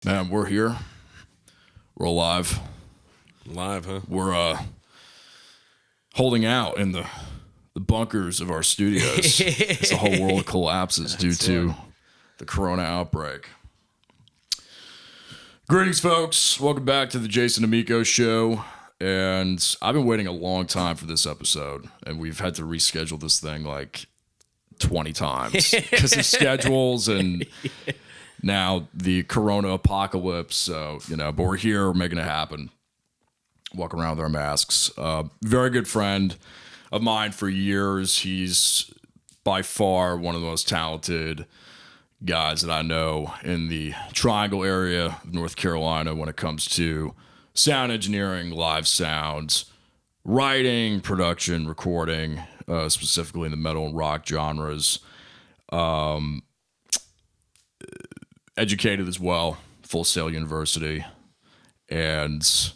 Man, we're here. We're alive. Live, huh? We're holding out in the bunkers of our studios as the whole world collapses due to the corona outbreak. Greetings, folks. Welcome back to the Jason Damico show. And I've been waiting a long time for this episode, and we've had to reschedule this thing like 20 times because of schedules and now the corona apocalypse. So, but we're here, we're making it happen. Walking around with our masks. Very good friend of mine for years. He's by far one of the most talented guys that I know in the Triangle area of North Carolina when it comes to sound engineering, live sounds, writing, production, recording, specifically in the metal and rock genres. Educated as well, Full Sail University, and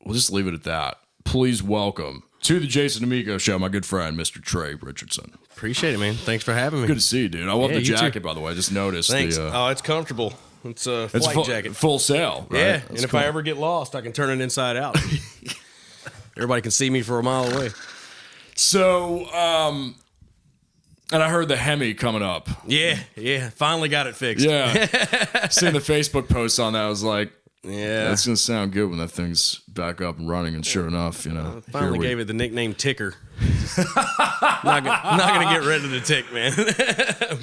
we'll just leave it at that. Please welcome to the Jason Damico show, my good friend, Mr. Trey Richardson. Appreciate it, man. Thanks for having me. Good to see you, dude. I love the you jacket, too. by the way. I just noticed. Thanks. It's comfortable. It's a flight jacket. Full Sail, right? Yeah, That's and if cool. I ever get lost, I can turn it inside out. Everybody can see me for a mile away. So, and I heard the Hemi coming up. Yeah. Finally got it fixed. Yeah. Seeing the Facebook post on that, I was like, Yeah. that's going to sound good when that thing's back up and running. And sure enough, Finally gave it the nickname Ticker. not gonna get rid of the tick, man.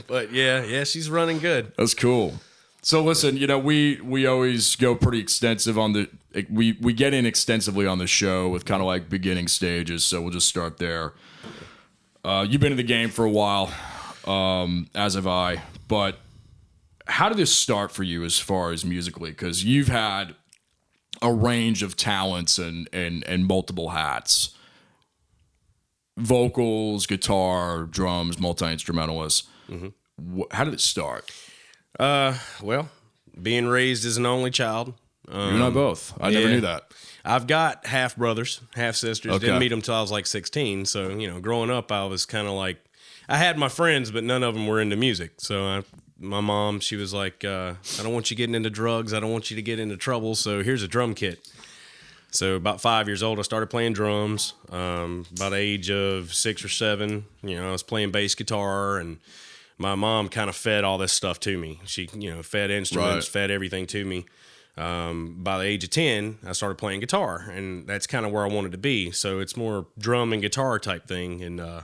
But yeah, she's running good. That's cool. So listen, we always go pretty extensive on we get in extensively on the show with kind of like beginning stages. So we'll just start there. You've been in the game for a while, as have I. But how did this start for you as far as musically? Because you've had a range of talents and multiple hats. Vocals, guitar, drums, multi-instrumentalist. Mm-hmm. How did it start? Well, being raised as an only child. You and I both. I never knew that. I've got half brothers, half sisters. Okay. Didn't meet them till I was like 16. So, growing up, I was kind of like, I had my friends, but none of them were into music. So my mom, she was like, I don't want you getting into drugs. I don't want you to get into trouble. So here's a drum kit. So about 5 years old, I started playing drums. About the age of 6 or 7, I was playing bass guitar, and my mom kind of fed all this stuff to me. She, fed instruments, fed everything to me. By the age of 10, I started playing guitar, and that's kind of where I wanted to be. So it's more drum and guitar type thing. And I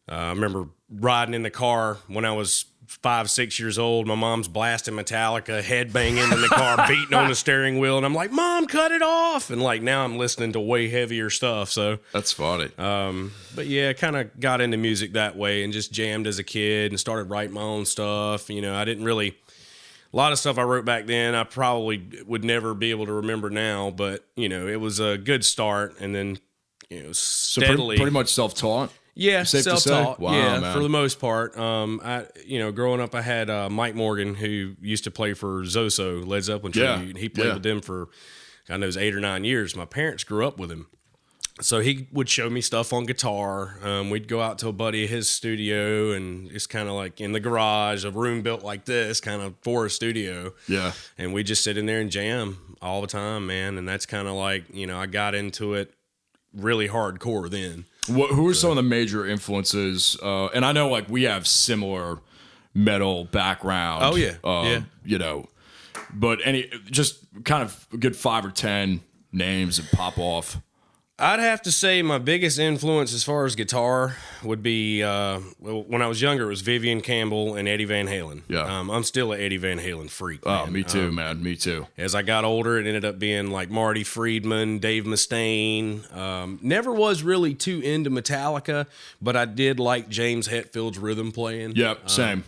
remember riding in the car when I was 5, 6 years old. My mom's blasting Metallica, headbanging in the car, beating on the steering wheel, and I'm like, "Mom, cut it off!" And like now I'm listening to way heavier stuff. So That's funny. but yeah, kind of got into music that way and just jammed as a kid and started writing my own stuff. I didn't really. A lot of stuff I wrote back then, I probably would never be able to remember now, but, it was a good start. And then, steadily. So pretty much self-taught? Yeah, Safe to say? self-taught. Wow, yeah, man. for the most part. Growing up, I had Mike Morgan, who used to play for Zoso, Led Zeppelin tribute. He played with them for, I know, it was 8 or 9 years. My parents grew up with him. So he would show me stuff on guitar. We'd go out to a buddy of his studio, and it's kind of like in the garage, a room built like this, kind of for a studio. Yeah. And we just sit in there and jam all the time, man. And that's kind of like, I got into it really hardcore then. Who are some of the major influences? And I know like we have similar metal background. Oh, yeah. But just kind of a good 5 or 10 names that pop off. I'd have to say my biggest influence as far as guitar would be, when I was younger, it was Vivian Campbell and Eddie Van Halen. Yeah. I'm still an Eddie Van Halen freak, Oh, man. me too, man. Me too. As I got older, it ended up being like Marty Friedman, Dave Mustaine. Never was really too into Metallica, but I did like James Hetfield's rhythm playing. Yep, same.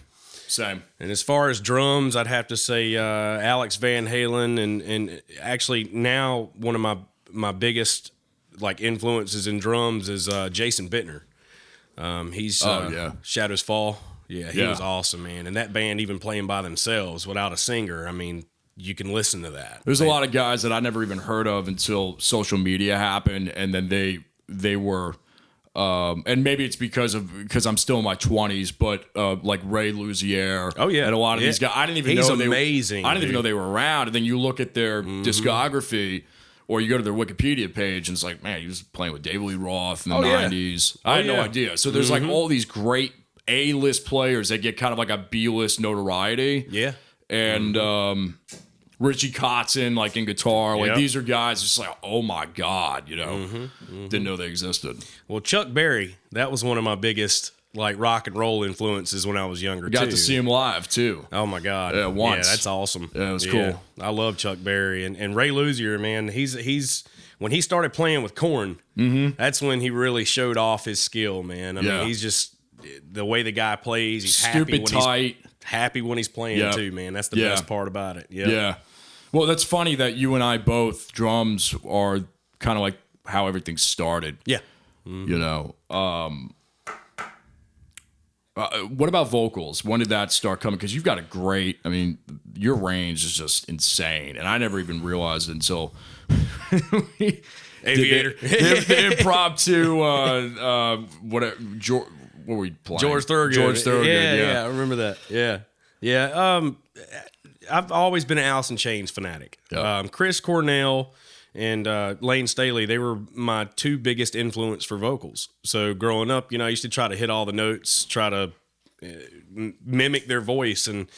And as far as drums, I'd have to say Alex Van Halen, and actually now one of my biggest like influences in drums is Jason Bittner. He's Shadows Fall. Yeah, he was awesome, man. And that band even playing by themselves without a singer, I mean, you can listen to that. There's a lot of guys that I never even heard of until social media happened, and then they were And maybe it's because I'm still in my 20s, but like Ray Luzier, and a lot of these guys, I didn't even know amazing. I didn't even know they were around. And then you look at their discography, or you go to their Wikipedia page, and it's like, man, he was playing with David Lee Roth in the 90s. I had no idea. So there's like all these great A-list players that get kind of like a B-list notoriety. Yeah, and Richie Kotzen, like in guitar, like these are guys just like, oh my God, didn't know they existed. Well, Chuck Berry, that was one of my biggest like rock and roll influences when I was younger. Got to see him live too. Oh my God, yeah, once. Yeah, that's awesome. Yeah, it was cool. I love Chuck Berry and Ray Luzier, man. He's when he started playing with Korn, that's when he really showed off his skill, man. I mean, he's just the way the guy plays. He's happy when he's playing too, man. That's the best part about it. Yeah. Well, that's funny that you and I both, drums are kind of like how everything started. Yeah. What about vocals? When did that start coming? Because you've got a great, I mean, your range is just insane. And I never even realized it until Aviator. the impromptu, what were we playing? George Thorogood. Yeah, I remember that. Yeah. I've always been an Alice in Chains fanatic. Yep. Chris Cornell and Lane Staley, they were my two biggest influence for vocals. So growing up, I used to try to hit all the notes, try to mimic their voice. And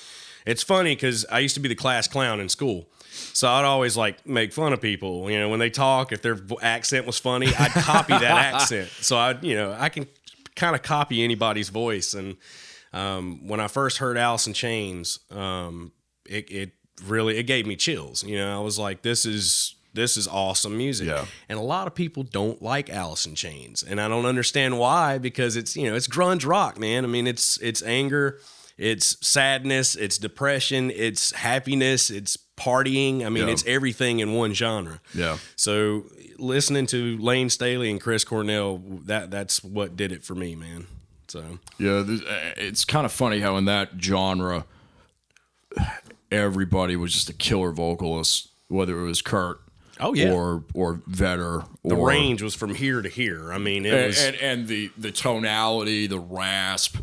it's funny because I used to be the class clown in school. So I'd always like make fun of people. When they talk, if their accent was funny, I'd copy that accent. So I can kind of copy anybody's voice. And when I first heard Alice in Chains, it really gave me chills. I was like, this is awesome music. Yeah. And a lot of people don't like Alice in Chains, and I don't understand why, because it's it's grunge rock, man. I mean, it's anger, it's sadness, it's depression, it's happiness, it's partying. I mean, it's everything in one genre. Yeah. So listening to Lane Staley and Chris Cornell, that's what did it for me, man. So yeah, it's kind of funny how in that genre everybody was just a killer vocalist, whether it was Kurt or Vedder. The range was from here to here. I mean, it was... And the tonality, the rasp.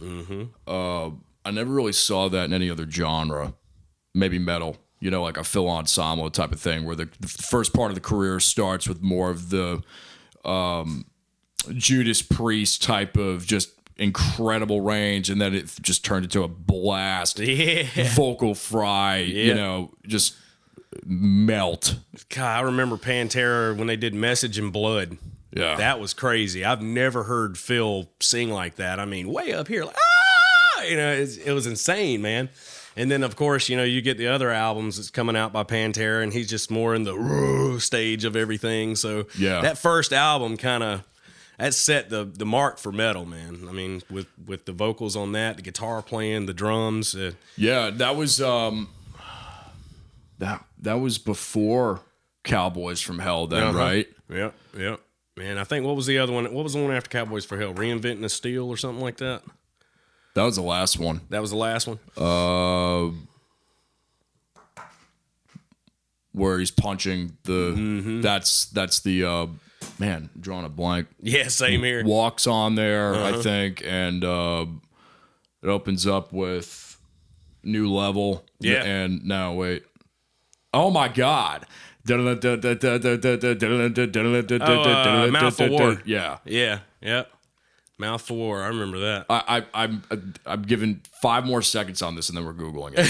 I never really saw that in any other genre. Maybe metal, like a Phil Anselmo type of thing, where the first part of the career starts with more of the Judas Priest type of just incredible range, and then it just turned into a blast vocal fry, just melt. God, I remember Pantera when they did Message in Blood. Yeah, that was crazy. I've never heard Phil sing like that. I mean, way up here, like, it was insane, man. And then of course, you get the other albums that's coming out by Pantera, and he's just more in the stage of everything. So that first album that set the mark for metal, man. I mean, with the vocals on that, the guitar playing, the drums. That was that was before Cowboys from Hell, then, right? Yep. Man, I think what was the other one? What was the one after Cowboys from Hell? Reinventing the Steel or something like that? That was the last one. That was the last one? Where he's punching the... That's the... man, I'm drawing a blank. Yeah, same here. Walks on there, I think, and it opens up with New Level. Yeah. And no, wait. Oh my God. Mouth for War. Yeah. Mouth for War. I remember that. I'm giving 5 more seconds on this, and then we're Googling it.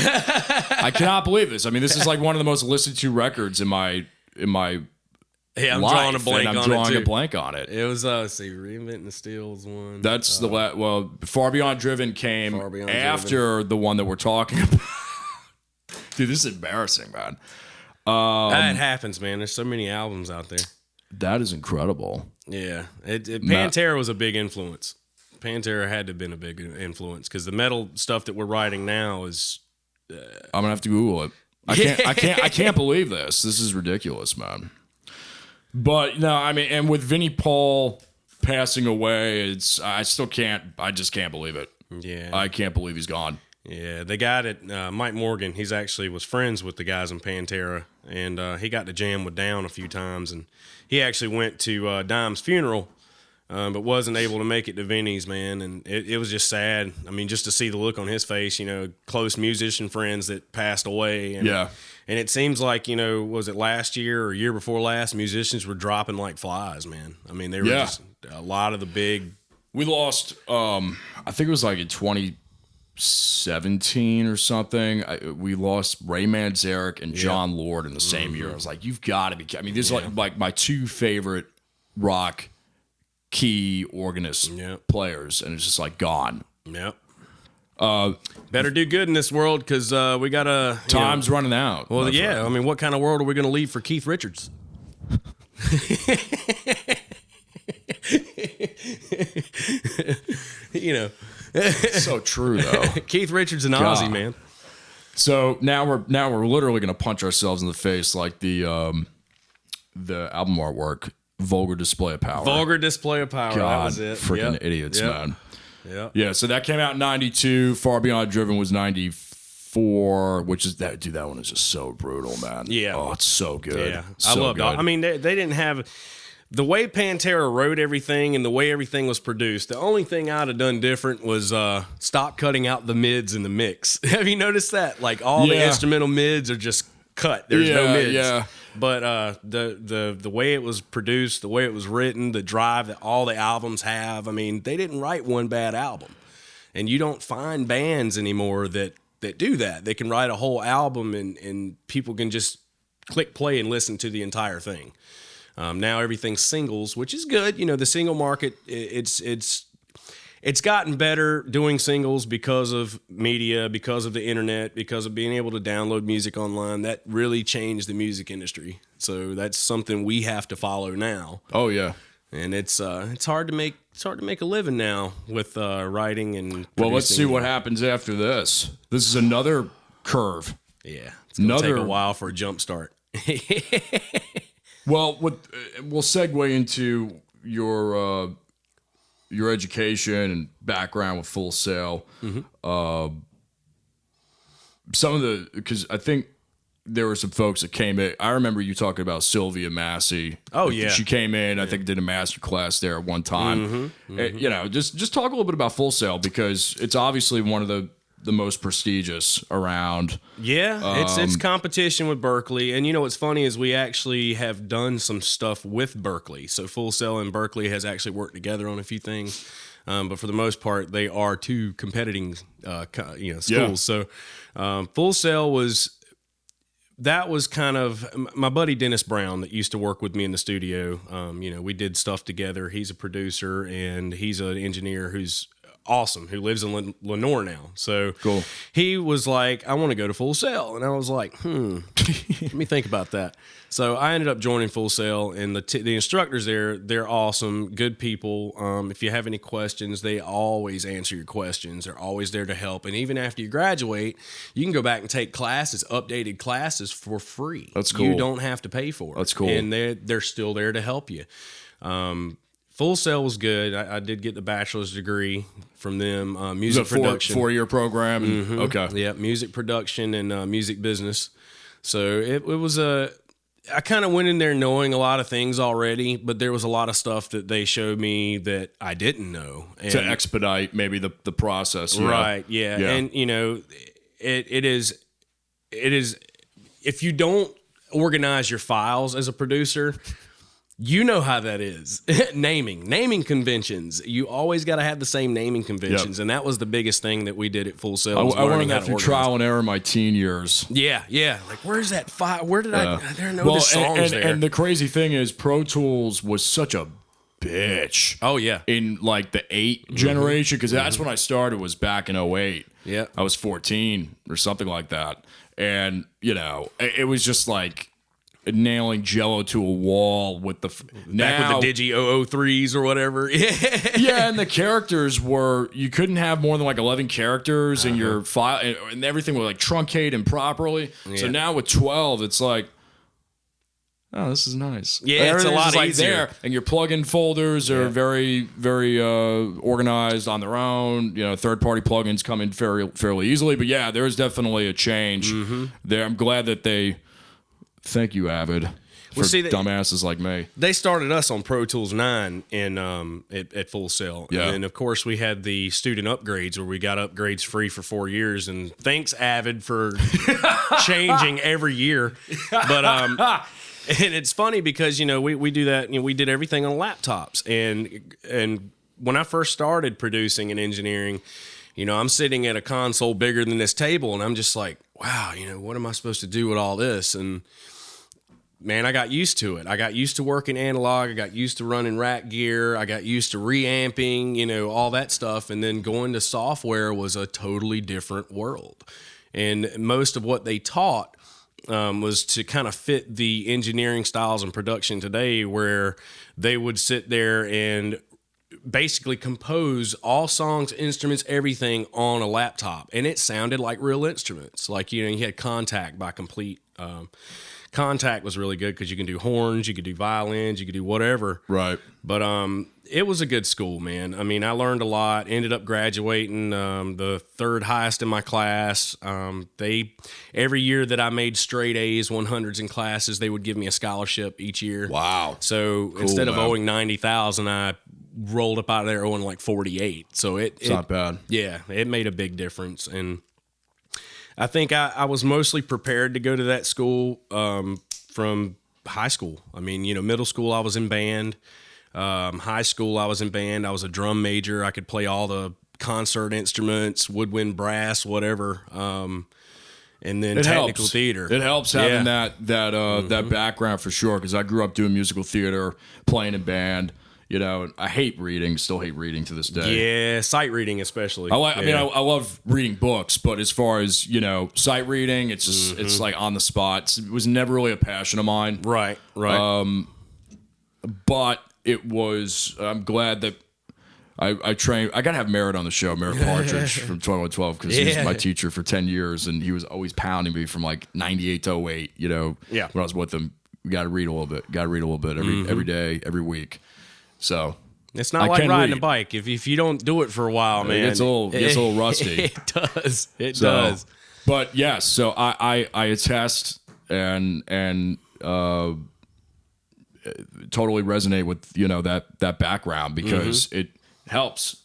I cannot believe this. I mean, this is like one of the most listened to records in my Yeah, I'm life, drawing a blank on it. I'm drawing a blank on it. It was Reinventing the Steel was one. That's Far Beyond Driven came after the one that we're talking about. Dude, this is embarrassing, man. That happens, man. There's so many albums out there. That is incredible. Yeah, Pantera was a big influence. Pantera had to have been a big influence because the metal stuff that we're writing now is. I'm gonna have to Google it. I can't believe this. This is ridiculous, man. But no, I mean, and with Vinnie Paul passing away, I just can't believe it. Yeah, I can't believe he's gone. Yeah, the guy that Mike Morgan, he's actually was friends with the guys in Pantera, and he got to jam with Down a few times, and he actually went to Dime's funeral but wasn't able to make it to Vinny's, man. And it was just sad. I mean, just to see the look on his face, close musician friends that passed away. And, Yeah. And it seems like, was it last year or year before last, musicians were dropping like flies, man. I mean, they were just a lot of the big. We lost, I think it was like in 2017 or something. We lost Ray Manzarek and John Lord in the same year. I was like, you've got to be. I mean, these are like my two favorite rock key organist players, and it's just like gone. Yep. Better do good in this world because we got to. Time's running out. Well, yeah. I mean, what kind of world are we going to leave for Keith Richards? So true though. Keith Richards and Ozzy, man. So now we're literally going to punch ourselves in the face like the album artwork, Vulgar Display of Power. Vulgar Display of Power. God, that was it. Freaking idiots, man. Yeah. Yeah. So that came out in '92. Far Beyond Driven was '94, which is that. Dude, that one is just so brutal, man. Yeah. Oh, it's so good. Yeah, so I loved it. good. I mean, they didn't have the way Pantera wrote everything and the way everything was produced. The only thing I'd have done different was stop cutting out the mids in the mix. Have you noticed that? Like all the instrumental mids are just cut. There's no mids. Yeah. But the way it was produced, the way it was written, the drive that all the albums have. I mean, they didn't write one bad album, and you don't find bands anymore that do that. They can write a whole album and people can just click play and listen to the entire thing. Now everything's singles, which is good. The single market, it's gotten better doing singles because of media, because of the internet, because of being able to download music online. That really changed the music industry. So that's something we have to follow now. Oh yeah. And it's hard to make a living now with writing and producing. Well, let's see what happens after this. This is another curve. Yeah, it's gonna take a while for a jump start. Well, we'll segue into your education and background with Full Sail. Mm-hmm. Because I think there were some folks that came in. I remember you talking about Sylvia Massey. Oh yeah, she came in. I think did a master class there at one time. Mm-hmm. And, just talk a little bit about Full Sail because it's obviously one of the most prestigious around. Yeah, it's competition with Berkeley. And what's funny is we actually have done some stuff with Berkeley. So Full Sail and Berkeley has actually worked together on a few things. But for the most part, they are two competing schools. Yeah. So Full Sail was kind of my buddy Dennis Brown that used to work with me in the studio. We did stuff together. He's a producer and he's an engineer who's awesome, who lives in Lenore now. So cool. He was like, I want to go to Full Sail. And I was like, let me think about that. So I ended up joining Full Sail, and the instructors there, they're awesome, good people. If you have any questions, they always answer your questions. They're always there to help. And even after you graduate, you can go back and take classes, updated classes for free. That's cool. You don't have to pay for it. That's cool. And they're still there to help you. Full Sail was good. I did get the bachelor's degree from them, music production. 4-year program. Mm-hmm. Okay. Yeah, music production and music business. So it was I kind of went in there knowing a lot of things already, but there was a lot of stuff that they showed me that I didn't know. And, to expedite maybe the process. Right, yeah. And, it is if you don't organize your files as a producer, you know how that is. naming conventions. You always got to have the same naming conventions, and that was the biggest thing that we did at Full Sail. I learned that through trial and error in my teen years. Yeah. Like, where's that file? Where did I don't know the songs there? And the crazy thing is, Pro Tools was such a bitch. Oh yeah, in like the 8 generation, because that's when I started. Was back in 08. Yeah, I was 14 or something like that, and it was just like nailing Jello to a wall with the with the Digi 003s or whatever. Yeah, and the characters you couldn't have more than like 11 characters in your file, and everything was like truncated improperly. Yeah. So now with 12, it's like, oh, this is nice. Yeah, it's a lot like easier. There, and your plugin folders are very, very organized on their own. Third-party plugins come in fairly easily. But yeah, there's definitely a change there. I'm glad that they. Thank you, Avid, for dumbasses like me. They started us on Pro Tools 9 at Full Sail. Yeah. And then, of course, we had the student upgrades where we got upgrades free for 4 years. And thanks, Avid, for changing every year. But and it's funny because, we do that. We did everything on laptops. And when I first started producing and engineering, I'm sitting at a console bigger than this table, and I'm just like, wow, what am I supposed to do with all this? And man, I got used to it. I got used to working analog. I got used to running rack gear. I got used to reamping, all that stuff. And then going to software was a totally different world. And most of what they taught was to kind of fit the engineering styles and production today, where they would sit there and basically compose all songs, instruments, everything on a laptop, and it sounded like real instruments. Like, you had Contact by Complete. Contact was really good because you can do horns, you could do violins, you could do whatever. Right. But it was a good school, man. I mean, I learned a lot. Ended up graduating the third highest in my class. Every year that I made straight A's, 100s in classes, they would give me a scholarship each year. Wow. So cool, instead of man. owing 90,000, I rolled up out of there owing like 48. So it's not bad. Yeah, it made a big difference. And I think I was mostly prepared to go to that school from high school. I mean, middle school I was in band. High school I was in band. I was a drum major. I could play all the concert instruments, woodwind, brass, whatever. And then technical theater. It helps having that background for sure, because I grew up doing musical theater, playing in band. I hate reading, still hate reading to this day. Yeah, sight reading especially. I love reading books, but as far as, sight reading, it's just, it's like on the spot. It was never really a passion of mine. Right. But it was, I'm glad that I trained. I got to have Merritt on the show, Merritt Partridge from 2112, because he was my teacher for 10 years, and he was always pounding me from like 98 to 08, when I was with him. We got to read a little bit. Every day, every week. So it's not like riding a bike. If you don't do it for a while, man, it gets a little rusty. It does. It does. But yes, so I attest and totally resonate with that background, because it helps.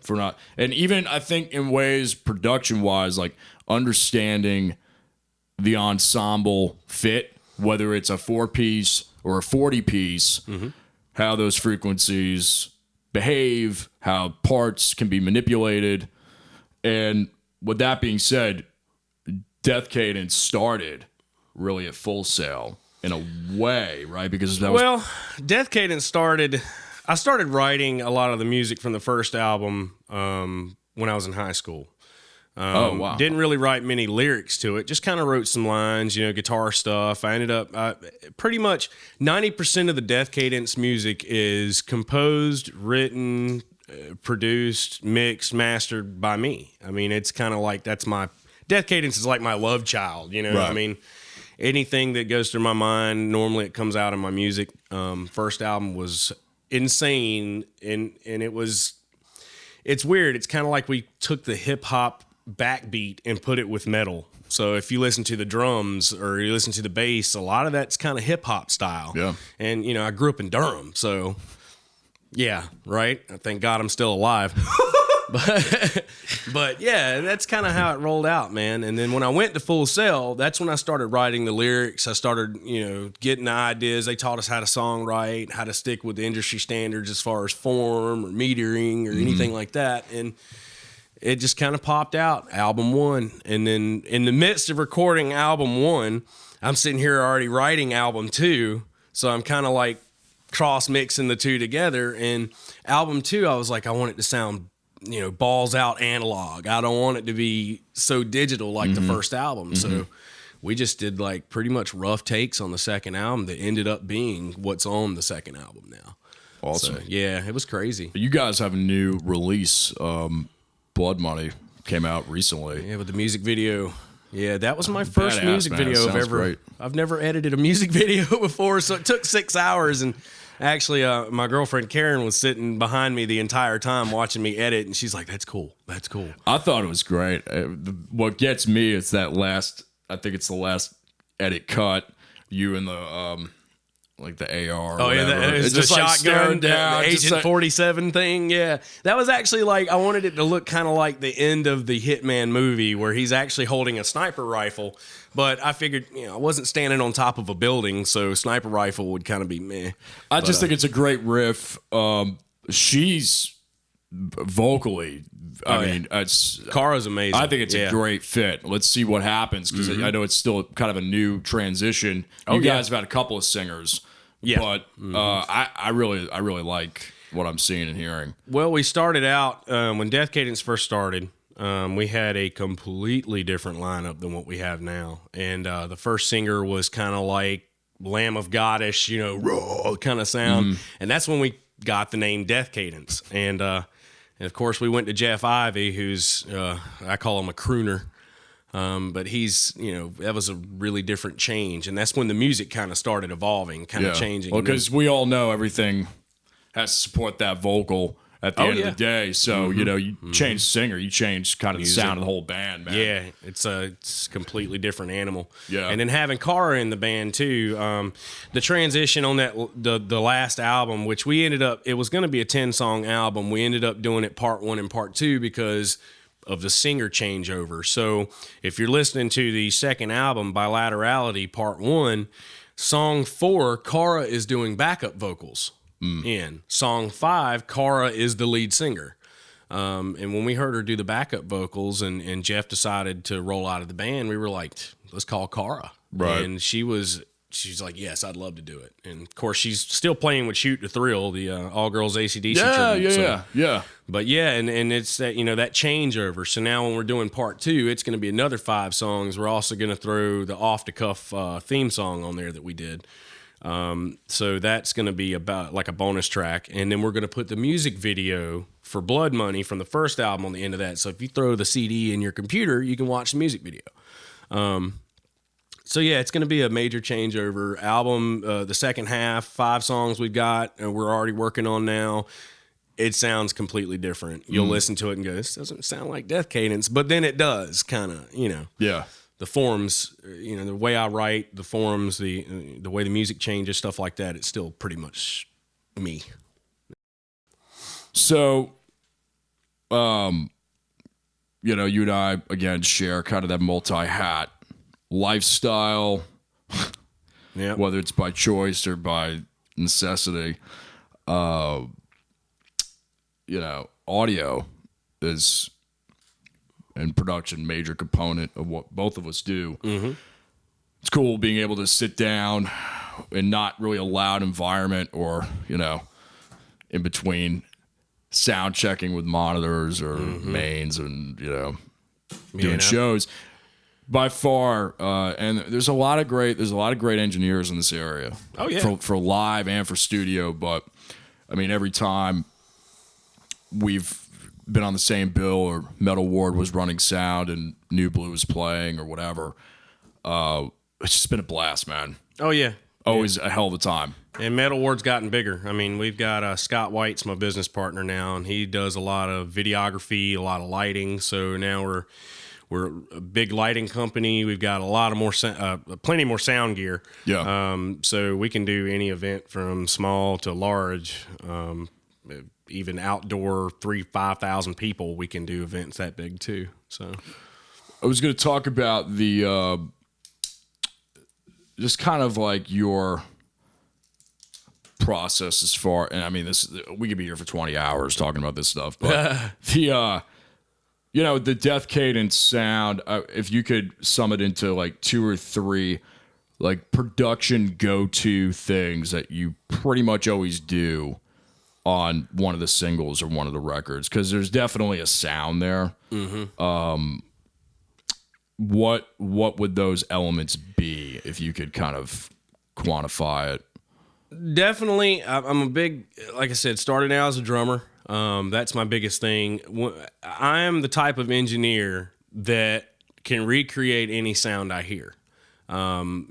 For not, and even I think in ways production wise, like understanding the ensemble fit, whether it's a 4-piece or a 40-piece. How those frequencies behave, how parts can be manipulated. And with that being said, Death Cadence started really at Full Sail in a way, right? Because Death Cadence started... I started writing a lot of the music from the first album when I was in high school. Wow. Didn't really write many lyrics to it. Just kind of wrote some lines, guitar stuff. I ended up pretty much 90% of the Death Cadence music is composed, written, produced, mixed, mastered by me. I mean, it's kind of like Death Cadence is like my love child, Right. I mean, anything that goes through my mind, normally it comes out in my music. First album was insane, and it's weird. It's kind of like we took the hip hop backbeat and put it with metal. So if you listen to the drums or you listen to the bass, a lot of that's kind of hip hop style. Yeah. And I grew up in Durham, so yeah, right. Thank God I'm still alive. But yeah, that's kind of how it rolled out, man. And then when I went to Full Sail, that's when I started writing the lyrics. I started, getting the ideas. They taught us how to songwrite, how to stick with the industry standards as far as form or metering or anything like that. And it just kind of popped out, album 1. And then in the midst of recording album 1, I'm sitting here already writing album 2. So I'm kind of like cross mixing the two together. And album 2, I was like, I want it to sound, balls out analog. I don't want it to be so digital like the first album. So we just did like pretty much rough takes on the second album that ended up being what's on the second album now. Awesome. So, yeah, it was crazy. You guys have a new release, Blood Money, came out recently. Yeah, with the music video. Yeah, that was my first music video I've ever. Great. I've never edited a music video before, so it took 6 hours. And actually, my girlfriend Karen was sitting behind me the entire time watching me edit, and she's like, "That's cool. That's cool." I thought it was great. What gets me is that last. I think it's the last edit cut. you and the like the AR. Oh whatever. yeah, it's just the like shotgun, down, the just Agent like, 47 thing. Yeah, that was actually like I wanted it to look kind of like the end of the Hitman movie where he's actually holding a sniper rifle. But I figured, I wasn't standing on top of a building, so sniper rifle would kind of be meh. I just think it's a great riff. She's vocally, I mean, it's Kara's amazing. I think it's a great fit. Let's see what happens because I know it's still kind of a new transition. You guys have had a couple of singers, but I really like what I'm seeing and hearing. Well, we started out when Death Cadence first started. We had a completely different lineup than what we have now, and the first singer was kind of like Lamb of God-ish, raw kind of sound, and that's when we got the name Death Cadence, and of course we went to Jeff Ivey, who's I call him a crooner, but he's that was a really different change, and that's when the music kind of started evolving, kind of changing. Well, because we all know everything has to support that vocal at the end of the day. So, you change singer, you change kind of the sound of the whole band, man. Yeah, it's a completely different animal. Yeah. And then having Kara in the band too, the transition on that the last album, which we ended up, it was going to be a 10-song album. We ended up doing it part 1 and part 2 because of the singer changeover. So if you're listening to the second album, Bilaterality, part 1, song 4, Kara is doing backup vocals. In song 5, Kara is the lead singer, and when we heard her do the backup vocals, and Jeff decided to roll out of the band, we were like, let's call Kara. Right. And she's like, yes, I'd love to do it. And of course, she's still playing with Shoot to Thrill, the all girls AC/DC tribute. Yeah. But yeah, and it's that that changeover. So now when we're doing part 2, it's going to be another 5 songs. We're also going to throw the off the cuff theme song on there that we did. So that's going to be about like a bonus track. And then we're going to put the music video for Blood Money from the first album on the end of that. So if you throw the CD in your computer, you can watch the music video. So yeah, it's going to be a major changeover album. The second half, 5 songs we've got, and we're already working on now. It sounds completely different. You'll listen to it and go, this doesn't sound like Death Cadence, but then it does kind of, Yeah. The forms, the way I write, the forms, the way the music changes, stuff like that, it's still pretty much me. So, you and I, again, share kind of that multi-hat lifestyle, whether it's by choice or by necessity. Audio is... and production, major component of what both of us do. Mm-hmm. It's cool being able to sit down in not really a loud environment or, in between sound checking with monitors or mains and, doing shows. By far, and there's a lot of great engineers in this area. Oh, yeah. For live and for studio. But, I mean, every time we've been on the same bill or Metal Ward was running sound and New Blue was playing or whatever. It's just been a blast, man. Oh, yeah. Always a hell of a time. And Metal Ward's gotten bigger. I mean, we've got Scott White's my business partner now, and he does a lot of videography, a lot of lighting. So now we're a big lighting company. We've got a lot of more, plenty more sound gear. Yeah. So we can do any event from small to large. Even outdoor 5,000 people, we can do events that big too. So I was going to talk about the just kind of like your process as far, and I mean we could be here for 20 hours talking about this stuff, but the Death Cadence sound, if you could sum it into like 2 or 3 like production go-to things that you pretty much always do on one of the singles or one of the records, because there's definitely a sound there. Mm-hmm. What would those elements be if you could kind of quantify it? Definitely, I'm a big, like I said, started out as a drummer. That's my biggest thing. I am the type of engineer that can recreate any sound I hear.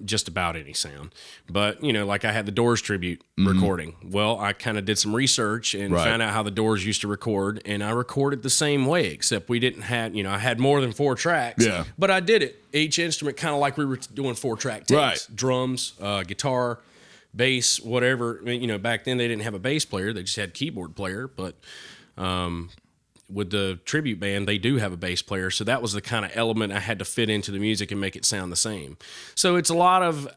just about any sound. But, like I had the Doors tribute recording. Well, I kind of did some research and found out how the Doors used to record, and I recorded the same way, except we didn't have, I had more than 4 tracks, but I did it. Each instrument kind of like we were doing 4-track takes. Drums, guitar, bass, whatever. Back then they didn't have a bass player. They just had keyboard player, but with the tribute band, they do have a bass player, so that was the kind of element I had to fit into the music and make it sound the same. So it's a lot of,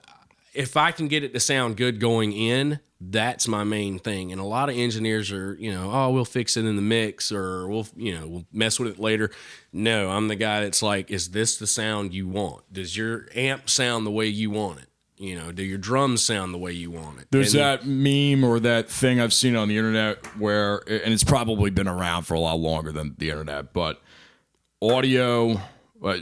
if I can get it to sound good going in, that's my main thing. And a lot of engineers are, we'll fix it in the mix, or we'll mess with it later. No, I'm the guy that's like, is this the sound you want? Does your amp sound the way you want it? Do your drums sound the way you want it? There's that meme or that thing I've seen on the internet where, and it's probably been around for a lot longer than the internet, but audio,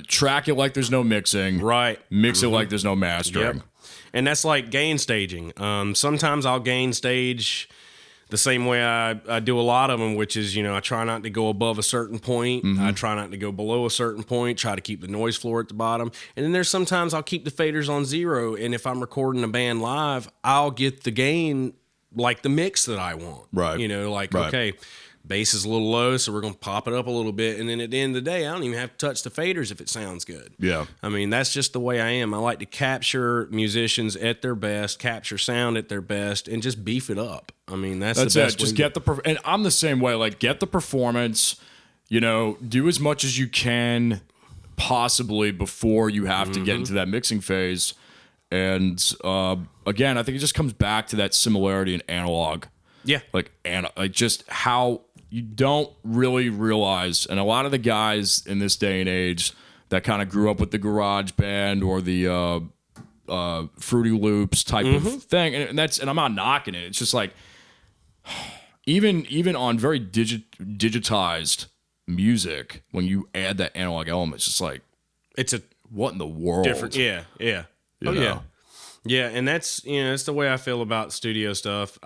track it like there's no mixing. Right. Mix it like there's no mastering. Yep. And that's like gain staging. Sometimes I'll gain stage the same way I do a lot of them, which is, I try not to go above a certain point. I try not to go below a certain point, try to keep the noise floor at the bottom. And then there's sometimes I'll keep the faders on 0. And if I'm recording a band live, I'll get the gain like the mix that I want. Right. Okay, bass is a little low, so we're going to pop it up a little bit. And then at the end of the day, I don't even have to touch the faders if it sounds good. Yeah. That's just the way I am. I like to capture musicians at their best, capture sound at their best, and just beef it up. That's the best it. Just get and I'm the same way. Like, get the performance, do as much as you can possibly before you have to get into that mixing phase. And again, I think it just comes back to that similarity in analog. Yeah. Like just how you don't really realize, and a lot of the guys in this day and age that kind of grew up with the garage band or the Fruity Loops type of thing, and I'm not knocking it. It's just like even on very digitized music, when you add that analog element, it's just like what in the world? Different. Yeah. Yeah. Yeah. Yeah, and that's that's the way I feel about studio stuff.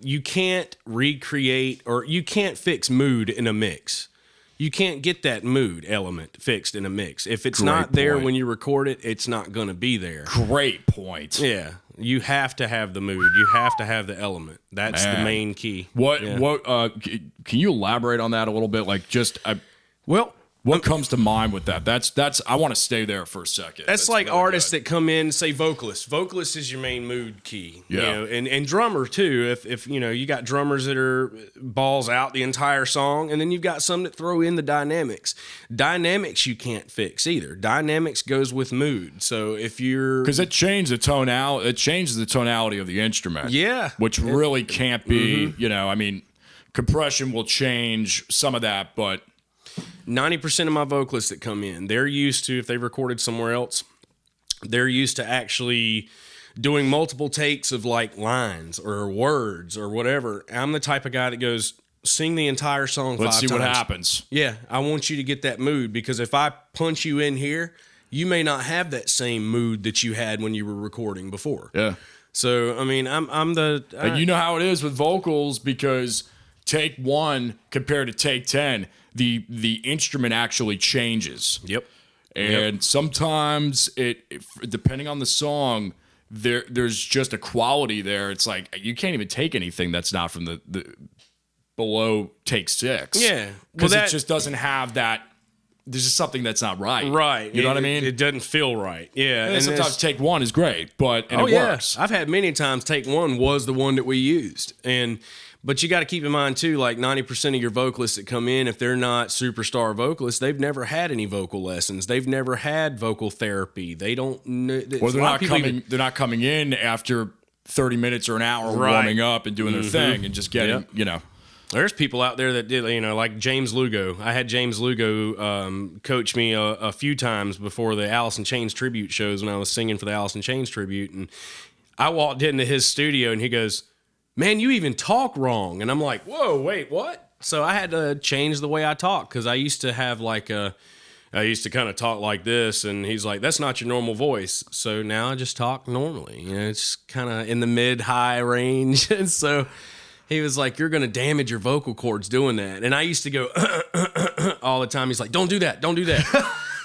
You can't recreate, or you can't fix mood in a mix. You can't get that mood element fixed in a mix. If it's not there when you record it, it's not going to be there. Great point. Yeah, you have to have the mood. You have to have the element. That's the main key. What can you elaborate on that a little bit? Like, what comes to mind with that? That's I want to stay there for a second. That's like really artists that come in, say vocalists. Vocalist is your main mood key. Yeah. And drummer too. If you got drummers that are balls out the entire song, and then you've got some that throw in the dynamics. Dynamics you can't fix either. Dynamics goes with mood. So if you're, because it changes the tonality of the instrument. Yeah. Which really can't be, compression will change some of that, but 90% of my vocalists that come in, they're used to, if they've recorded somewhere else, they're used to actually doing multiple takes of like lines or words or whatever. I'm the type of guy that goes, sing the entire song 5 times. Let's see what happens. Yeah, I want you to get that mood, because if I punch you in here, you may not have that same mood that you had when you were recording before. Yeah. So, I'm the... you know how it is with vocals, because take 1 compared to take 10... The instrument actually changes. Yep. And sometimes depending on the song, there's just a quality there. It's like you can't even take anything that's not from the below take 6. Yeah. Because it just doesn't have that. There's just something that's not right. Right. You know what I mean? It doesn't feel right. Yeah. And sometimes take 1 is great, but it works. I've had many times take 1 was the one that we used. But you got to keep in mind, too, like 90% of your vocalists that come in, if they're not superstar vocalists, they've never had any vocal lessons. They've never had vocal therapy. They don't know. Or they're not coming in after 30 minutes or an hour warming up and doing their thing and just getting, There's people out there that did, like James Lugo. I had James Lugo coach me a few times before the Alice in Chains tribute shows when I was singing for the Alice in Chains tribute. And I walked into his studio and he goes, "Man, you even talk wrong." And I'm like, whoa, wait, what? So I had to change the way I talk, because I used to have I used to kind of talk like this, and he's like, "That's not your normal voice." So now I just talk normally. It's kind of in the mid-high range. And so he was like, "You're going to damage your vocal cords doing that." And I used to go all the time. He's like, "Don't do that. Don't do that."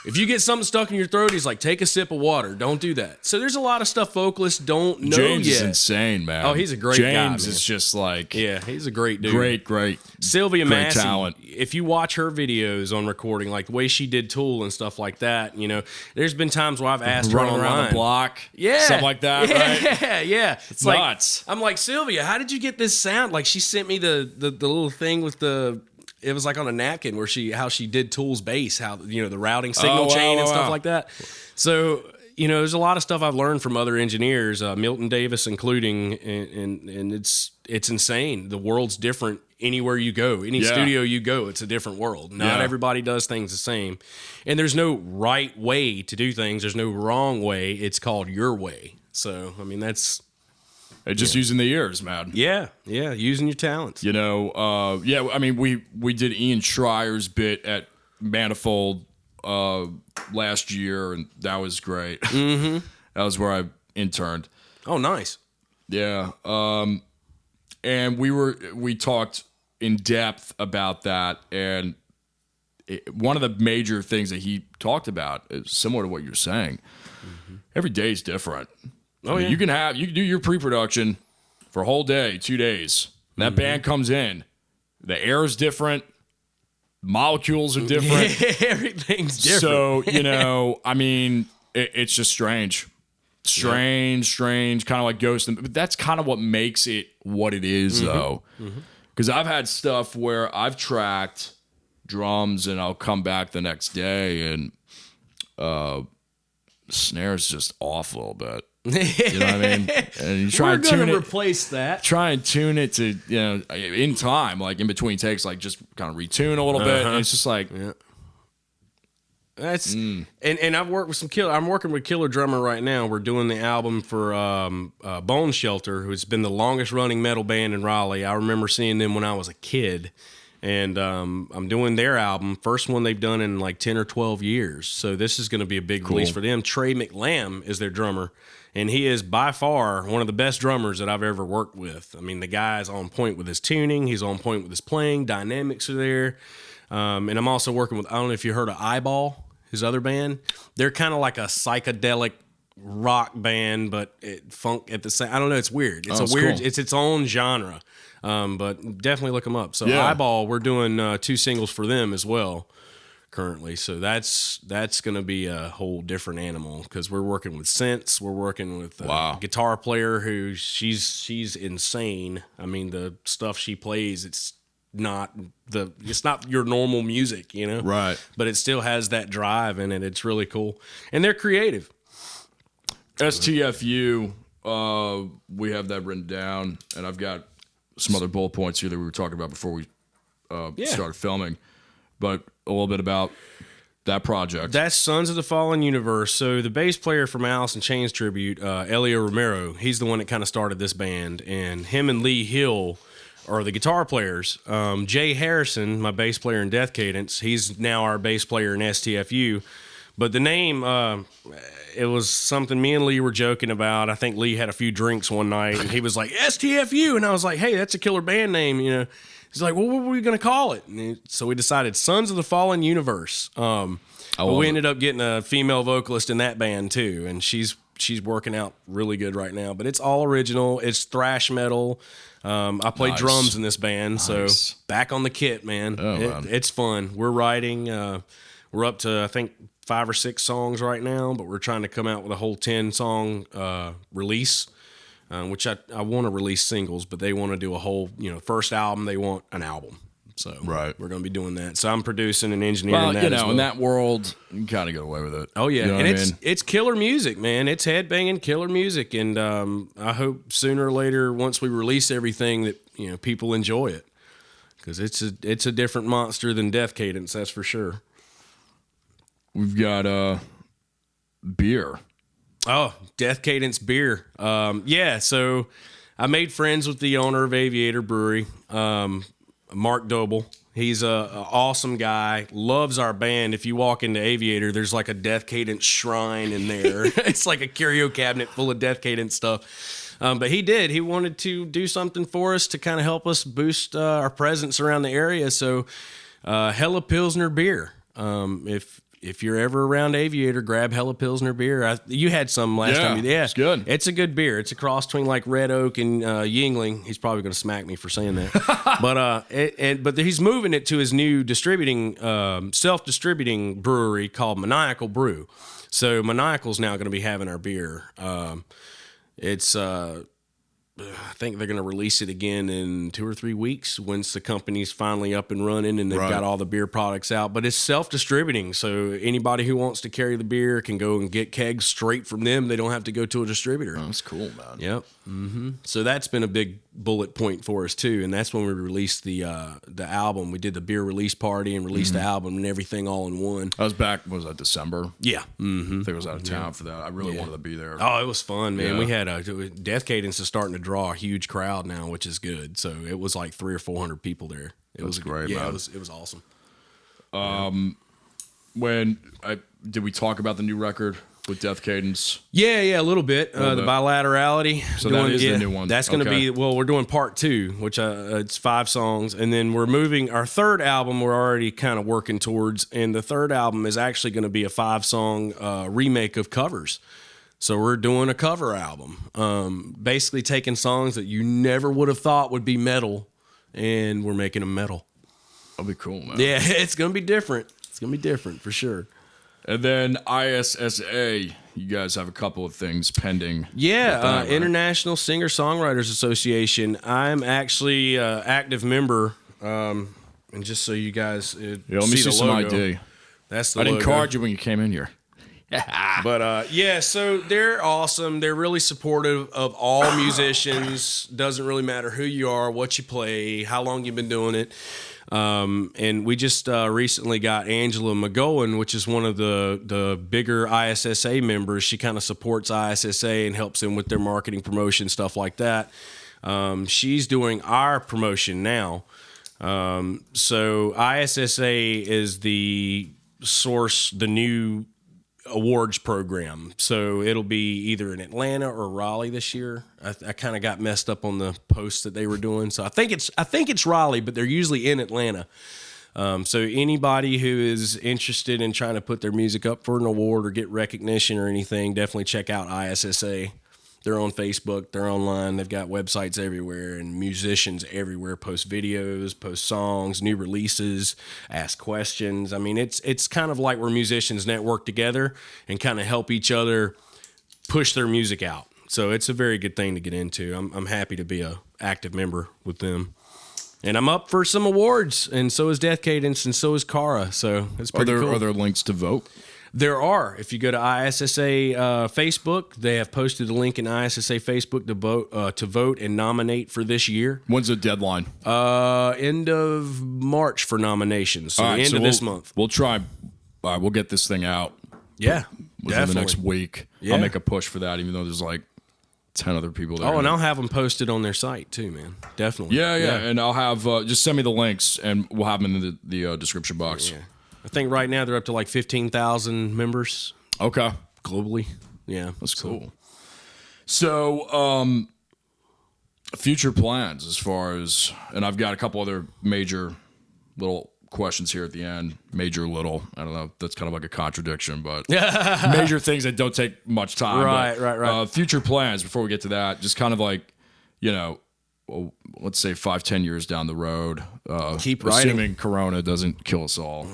If you get something stuck in your throat, he's like, take a sip of water. Don't do that. So there's a lot of stuff vocalists don't know James yet. is insane, man. Oh, he's a great guy, James man. is just like... Yeah, he's a great dude. Great. Sylvia great Massey, talent. if you watch her videos on recording, like the way she did Tool and stuff like that, you know, there's been times where I've asked her Running online. around the block. Yeah. Something like that, right? Yeah. It's nuts. I'm like, Sylvia, how did you get this sound? Like, she sent me the little thing with it was like on a napkin where how she did Tool's bass, how, you know, the routing signal chain and stuff like that. So, you know, there's a lot of stuff I've learned from other engineers, Milton Davis including, and it's insane. The world's different anywhere you go. Any studio you go, it's a different world. Not everybody does things the same. And there's no right way to do things. There's no wrong way. It's called your way. So, I mean, that's... Just using the ears, man. Yeah, using your talents. You know, I mean, we did Ian Schreier's bit at Manifold last year, and that was great. Mm-hmm. That was where I interned. Oh, nice. Yeah. And we talked in depth about that, and one of the major things that he talked about is similar to what you're saying. Mm-hmm. Every day is different. Oh, I mean, you can do your pre-production for a whole day, 2 days. That band comes in, the air is different, molecules are different. Everything's different. So, you know, I mean, it's just strange, kind of like Ghost. But that's kind of what makes it what it is, though. Because I've had stuff where I've tracked drums and I'll come back the next day and snare's just off a little bit. You know what I mean? And you try We're and tune gonna it. replace that. Try and tune it to, you know, in time, like in between takes, like just kind of retune a little bit. And it's just like, That's and I've worked with some killer. I'm working with Killer Drummer right now. We're doing the album for Bone Shelter, who's been the longest running metal band in Raleigh. I remember seeing them when I was a kid. And I'm doing their album, first one they've done in like 10 or 12 years. So this is going to be a big release for them. Trey McLam is their drummer, and he is by far one of the best drummers that I've ever worked with. I mean, the guy's on point with his tuning. He's on point with his playing. Dynamics are there. And I'm also working with, I don't know if you heard of Eyeball, his other band. They're kind of like a psychedelic rock band, but funk at the same. I don't know. It's weird. It's weird. Cool. It's its own genre. But definitely look them up. So Eyeball, we're doing 2 singles for them as well currently. So that's going to be a whole different animal because we're working with synths. We're working with a guitar player who she's insane. I mean, the stuff she plays, it's not your normal music, you know? Right. But it still has that drive in it. It's really cool. And they're creative. STFU, we have that written down, and I've got some other bullet points here that we were talking about before we started filming, but a little bit about that project. That's Sons of the Fallen Universe. So the bass player from Alice in Chains tribute, Elio Romero, he's the one that kind of started this band, and him and Lee Hill are the guitar players. Jay Harrison, my bass player in Death Cadence, he's now our bass player in STFU. But the name, it was something me and Lee were joking about. I think Lee had a few drinks one night, and he was like, STFU. And I was like, hey, that's a killer band name, you know. He's like, well, what were we going to call it? So we decided Sons of the Fallen Universe. But we ended up getting a female vocalist in that band, too. And she's working out really good right now. But it's all original. It's thrash metal. I play drums in this band, so back on the kit, man. It's fun. We're writing. We're up to, I think, 5 or 6 songs right now, but we're trying to come out with a whole 10-song release, which I want to release singles, but they want to do a whole, first album, they want an album. So we're going to be doing that. So I'm producing and engineering that as well. In that world, you can kind of get away with it. Oh, yeah. And it's killer music, man. It's headbanging killer music. And I hope sooner or later, once we release everything, that people enjoy it. Because it's a different monster than Death Cadence, that's for sure. We've got beer. Oh, Death Cadence beer. So I made friends with the owner of Aviator Brewery, Mark Doble. He's a awesome guy, loves our band. If you walk into Aviator, there's like a Death Cadence shrine in there. It's like a curio cabinet full of Death Cadence stuff. But he wanted to do something for us to kind of help us boost our presence around the area. So Hella Pilsner beer. if you're ever around Aviator, grab Hella Pilsner beer. You had some last time. Yeah, it's good. It's a good beer. It's a cross between like Red Oak and Yingling. He's probably going to smack me for saying that. But he's moving it to his new self-distributing brewery called Maniacal Brew. So Maniacal's now going to be having our beer. I think they're going to release it again in 2 or 3 weeks once the company's finally up and running and they've got all the beer products out. But it's self-distributing, so anybody who wants to carry the beer can go and get kegs straight from them. They don't have to go to a distributor. Oh, that's cool, man. Yep. Mm-hmm. So that's been a big bullet point for us too, and that's when we released the album. We did the beer release party and released the album and everything all in one. I was back. Was that December? Yeah. Mm-hmm. I think I was out of town for that. I really wanted to be there. Oh, it was fun, man. Yeah. We had Death Cadence is starting to draw a huge crowd now, which is good. So it was like 300 or 400 people there. It was great. Yeah, man. it was awesome. Did we talk about the new record with Death Cadence? Yeah, a little bit. The bilaterality. So that is the new one. That's going to be, we're doing part 2, which it's 5 songs. And then we're moving, our third album we're already kind of working towards. And the third album is actually going to be a 5-song remake of covers. So we're doing a cover album. Basically taking songs that you never would have thought would be metal, and we're making them metal. That'll be cool, man. Yeah, it's going to be different. It's going to be different for sure. And then ISSA, you guys have a couple of things pending. Yeah, International Singer-Songwriters Association. I'm actually an active member, and just so you guys let me see some ID. That's the I logo. didn't card you when you came in here. But so they're awesome. They're really supportive of all musicians. Doesn't really matter who you are, what you play, how long you've been doing it. And we just recently got Angela McGowan, which is one of the bigger ISSA members. She kind of supports ISSA and helps them with their marketing, promotion, stuff like that. She's doing our promotion now. So ISSA is the source, the new awards program. So it'll be either in Atlanta or Raleigh this year. I kind of got messed up on the posts that they were doing. So I think it's Raleigh, but they're usually in Atlanta. So anybody who is interested in trying to put their music up for an award or get recognition or anything, definitely check out ISSA. They're on Facebook, they're online, they've got websites everywhere, and musicians everywhere post videos, post songs, new releases, ask questions. I mean, it's kind of like where musicians network together and kind of help each other push their music out. So it's a very good thing to get into. I'm happy to be a active member with them. And I'm up for some awards, and so is Death Cadence, and so is Cara. So it's pretty cool. Are there links to vote? There are. If you go to ISSA Facebook, they have posted a link in ISSA Facebook to vote and nominate for this year. When's the deadline? End of March for nominations. So the end of this month. We'll try. We'll get this thing out. Yeah, within the next week. Yeah. I'll make a push for that, even though there's like 10 other people there. Oh, and I'll have them posted on their site too, man. Definitely. Yeah. And I'll have just send me the links, and we'll have them in the description box. Yeah. I think right now they're up to like 15,000 members. Okay. Globally. Yeah. That's cool. So, future plans as far as, and I've got a couple other major little questions here at the end. Major little. I don't know. That's kind of like a contradiction, but major things that don't take much time. Right. Future plans before we get to that, just kind of like, let's say 5-10 years down the road. Keep writing. Assuming Corona doesn't kill us all.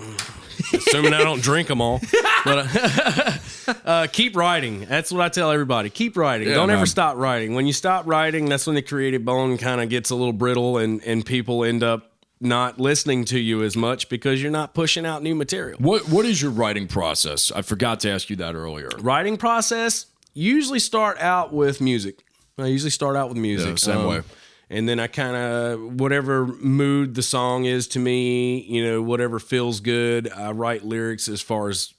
Assuming I don't drink them all. But keep writing. That's what I tell everybody. Keep writing. Don't ever stop writing. When you stop writing, that's when the creative bone kind of gets a little brittle and people end up not listening to you as much because you're not pushing out new material. What is your writing process? I forgot to ask you that earlier. Writing process, usually start out with music. Yeah, same way. And then I kind of, whatever mood the song is to me, whatever feels good, I write lyrics as far as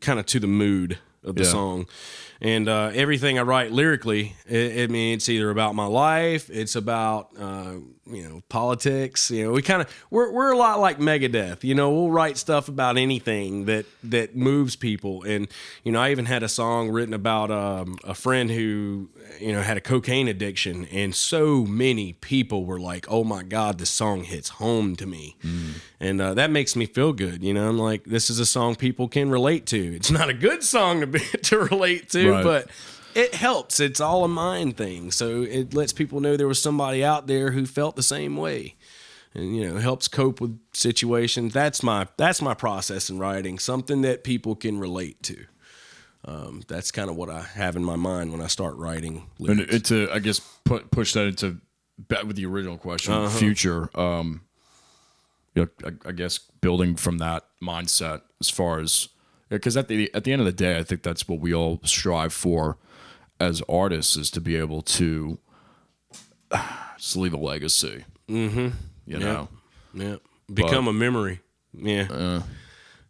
kind of to the mood of the song. And everything I write lyrically, it's either about my life, it's about, politics. We're a lot like Megadeth. We'll write stuff about anything that moves people. And I even had a song written about a friend who had a cocaine addiction, and so many people were like, "Oh my God, this song hits home to me," and that makes me feel good. I'm like, this is a song people can relate to. It's not a good song to relate to, right. but it helps. It's all a mind thing. So it lets people know there was somebody out there who felt the same way, and helps cope with situations. That's my process in writing, something that people can relate to. That's kind of what I have in my mind when I start writing lyrics. And to, I guess, push that into with the original question, future. I guess building from that mindset as far as, because at the end of the day, I think that's what we all strive for as artists, is to be able to just leave a legacy. Mm-hmm. Yeah. Become a memory. Yeah.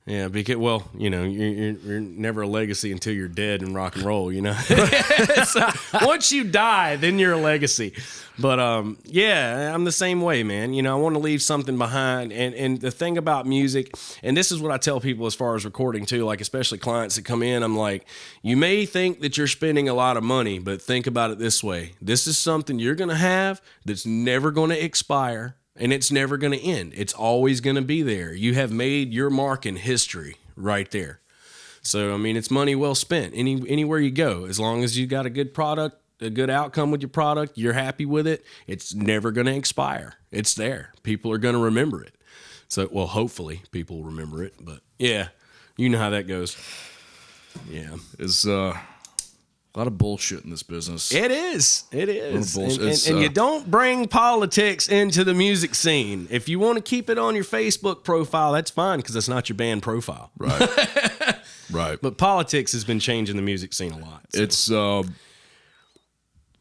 Yeah, because you're never a legacy until you're dead in rock and roll. So once you die, then you're a legacy. But I'm the same way, man. I want to leave something behind. And the thing about music, and this is what I tell people as far as recording too, like especially clients that come in, I'm like, you may think that you're spending a lot of money, but think about it this way: this is something you're gonna have that's never gonna expire. And it's never going to end. It's always going to be there. You have made your mark in history right there. So, it's money well spent. Anywhere you go, as long as you got a good product, a good outcome with your product, you're happy with it, it's never going to expire. It's there. People are going to remember it. So, well, hopefully people remember it. But, yeah, you know how that goes. Yeah. It's a lot of bullshit in this business. It is. And you don't bring politics into the music scene. If you want to keep it on your Facebook profile, that's fine, because it's not your band profile. Right. Right. But politics has been changing the music scene a lot. So.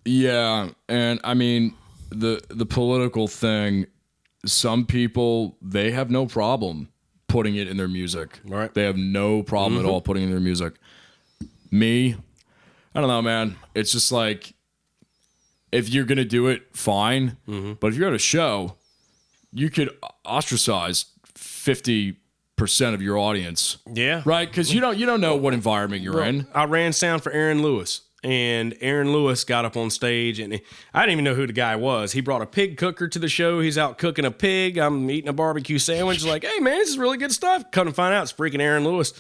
It's, and the political thing, some people, they have no problem putting it in their music. Right. They have no problem at all putting it in their music. Me, I don't know, man. It's just like, if you're going to do it, fine. But if you're at a show, you could ostracize 50% of your audience. Yeah. Right? Because you don't know what environment you're in. I ran sound for Aaron Lewis, and Aaron Lewis got up on stage, and I didn't even know who the guy was. He brought a pig cooker to the show. He's out cooking a pig. I'm eating a barbecue sandwich. Like, hey, man, this is really good stuff. Come to find out, it's freaking Aaron Lewis.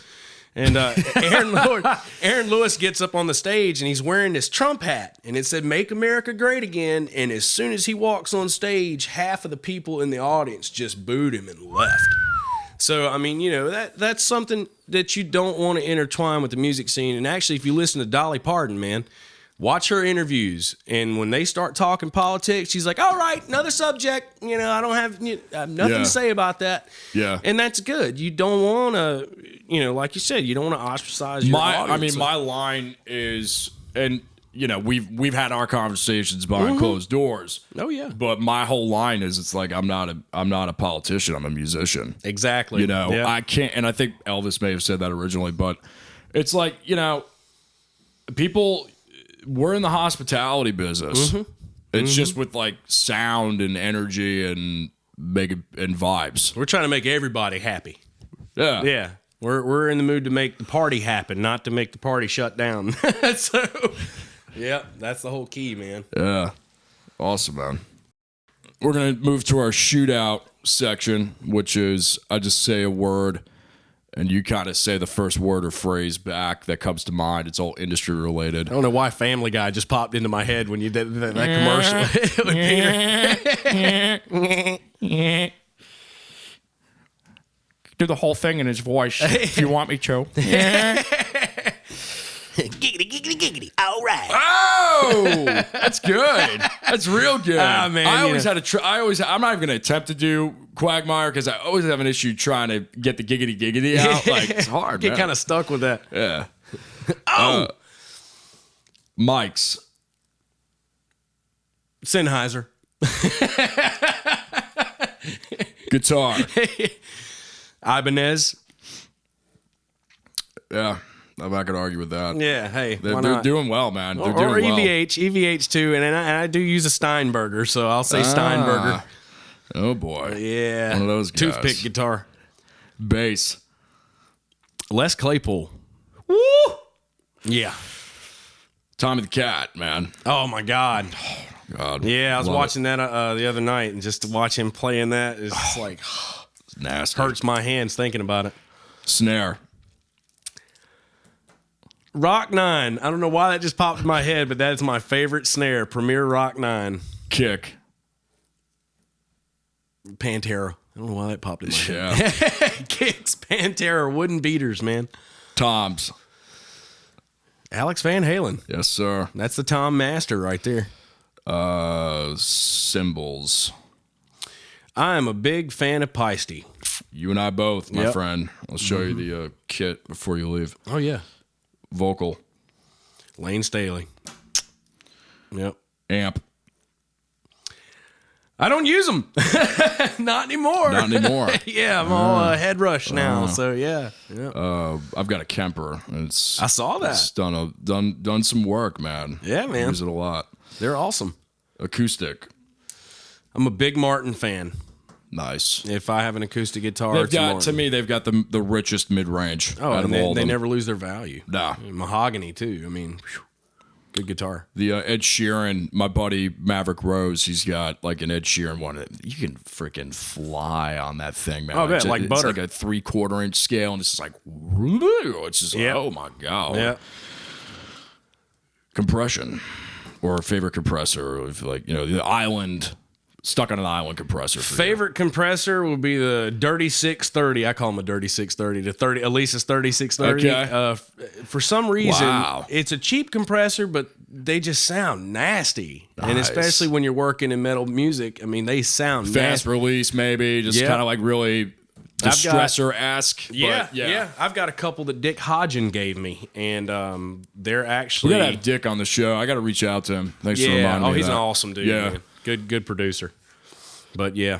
And Aaron Lewis gets up on the stage, and he's wearing this Trump hat, and it said "Make America Great Again." And as soon as he walks on stage, half of the people in the audience just booed him and left. So that's something that you don't want to intertwine with the music scene. And actually, if you listen to Dolly Parton, man, watch her interviews, and when they start talking politics, she's like, "All right, another subject. I don't have, nothing to say about that." Yeah, and that's good. You don't want to, like you said, you don't want to ostracize your audience. My line is, and we've had our conversations behind closed doors. Oh yeah, but my whole line is, it's like, I'm not a politician. I'm a musician. Exactly. Yeah. I can't, and I think Elvis may have said that originally, but it's like, people. We're in the hospitality business. It's just with like sound and energy and vibes. We're trying to make everybody happy. Yeah. Yeah. We're in the mood to make the party happen, not to make the party shut down. So, yeah, that's the whole key, man. Yeah. Awesome, man. We're going to move to our shootout section, which is, I just say a word, and you kind of say the first word or phrase back that comes to mind. It's all industry related. I don't know why Family Guy just popped into my head when you did that commercial with Peter. Do the whole thing in his voice if you want me to. Giggity, giggity, giggity. All right. Oh, that's good. That's real good. Man, I always had a. I'm not even going to attempt to do Quagmire, because I always have an issue trying to get the giggity giggity out. Like, it's hard. Get kind of stuck with that. Yeah. Mics. Sennheiser. Guitar. Ibanez. Yeah. I'm not gonna argue with that. Yeah, hey, They're doing well, man. They're or doing EVH too, and I do use a Steinberger, so I'll say Steinberger. Oh boy, Yeah, one of those guys. Toothpick guitar. Bass. Les Claypool. Woo! Yeah. Tommy the Cat, man. Oh my God. God. Yeah, I was watching that the other night, and just to watch him playing that is like nasty. Hurts my hands thinking about it. Snare. Rock 9. I don't know why that just popped in my head, but that's my favorite snare. Premier Rock 9. Kick. Pantera. I don't know why that popped in my Yeah. head. Kicks, Pantera, wooden beaters, man. Toms. Alex Van Halen. Yes, sir. That's the Tom Master right there. Cymbals. I am a big fan of Peisty. You and I both, my Yep. friend. I'll show you the kit before you leave. Oh, yeah. Vocal. Lane Staley. Yep. Amp. I don't use them. Not anymore. Not anymore. Yeah, I'm all head rush now. So, yeah. I've got a Kemper. And I saw that. It's done some work, man. Yeah, man. I use it a lot. They're awesome. Acoustic. I'm a big Martin fan. Nice. If I have an acoustic guitar, They've it's a got, Martin. to me, they've got the richest mid-range Oh, out and of all of they them. never lose their value. Nah. Mahogany, too. I mean, whew, good guitar. The Ed Sheeran, my buddy Maverick Rose, he's got like an Ed Sheeran one. You can freaking fly on that thing, man. Oh, man, like butter. It's like a 3/4 inch scale, and it's just like, it's just like, oh my God. Yeah. Compression, or favorite compressor, or if like, the island, stuck on an island compressor. Favorite compressor would be the Dirty 630. I call them a Dirty 630. The 30, Elisa's 3630. Okay. For some reason, Wow. it's a cheap compressor, but they just sound nasty. And Nice. especially when you're working in metal music, I mean, they sound Fast nasty. release, maybe, just Yeah. kind of like really distressor-esque. Yeah, but yeah. I've got a couple that Dick Hodgen gave me, and they're actually. We gotta have Dick on the show. I gotta reach out to him. Thanks for Yeah. reminding me. Oh, he's of an that. awesome dude. Yeah. Man. Good producer. But yeah,